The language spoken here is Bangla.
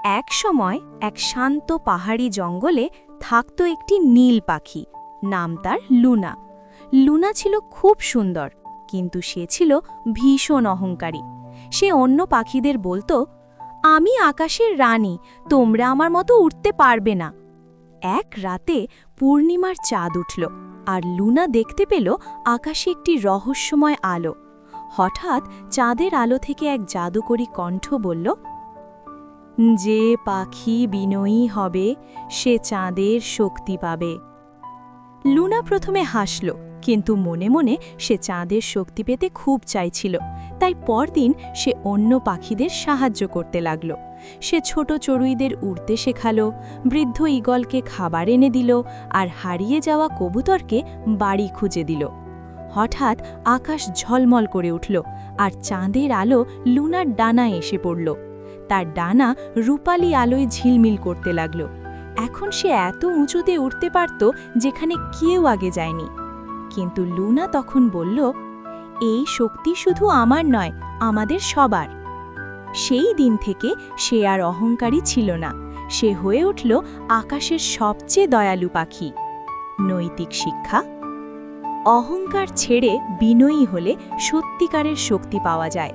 এক সময় এক শান্ত পাহাড়ি জঙ্গলে থাকত একটি নীল পাখি। নাম তার লুনা। লুনা ছিল খুব সুন্দর, কিন্তু সে ছিল ভীষণ অহংকারী। সে অন্য পাখিদের বলতো, আমি আকাশের রানী, তোমরা আমার মতো উঠতে পারবে না। এক রাতে পূর্ণিমার চাঁদ উঠল, আর লুনা দেখতে পেল আকাশে একটি রহস্যময় আলো। হঠাৎ চাঁদের আলো থেকে এক জাদুকরী কণ্ঠ বলল, যে পাখি বিনয়ী হবে সে চাঁদের শক্তি পাবে। লুনা প্রথমে হাসল, কিন্তু মনে মনে সে চাঁদের শক্তি পেতে খুব চাইছিল। তাই পরদিন সে অন্য পাখিদের সাহায্য করতে লাগল। সে ছোট চড়ুইদের উড়তে শেখালো, বৃদ্ধ ঈগলকে খাবার এনে দিল, আর হারিয়ে যাওয়া কবুতরকে বাড়ি খুঁজে দিল। হঠাৎ আকাশ ঝলমল করে উঠল, আর চাঁদের আলো লুনার ডানায় এসে পড়ল। তার ডানা রূপালি আলোয় ঝিলমিল করতে লাগল। এখন সে এত উঁচুতে উঠতে পারত যেখানে কেউ আগে যায়নি। কিন্তু লুনা তখন বলল, এই শক্তি শুধু আমার নয়, আমাদের সবার। সেই দিন থেকে সে আর অহংকারী ছিল না, সে হয়ে উঠল আকাশের সবচেয়ে দয়ালু পাখি। নৈতিক শিক্ষা: অহংকার ছেড়ে বিনয়ী হলে সত্যিকারের শক্তি পাওয়া যায়।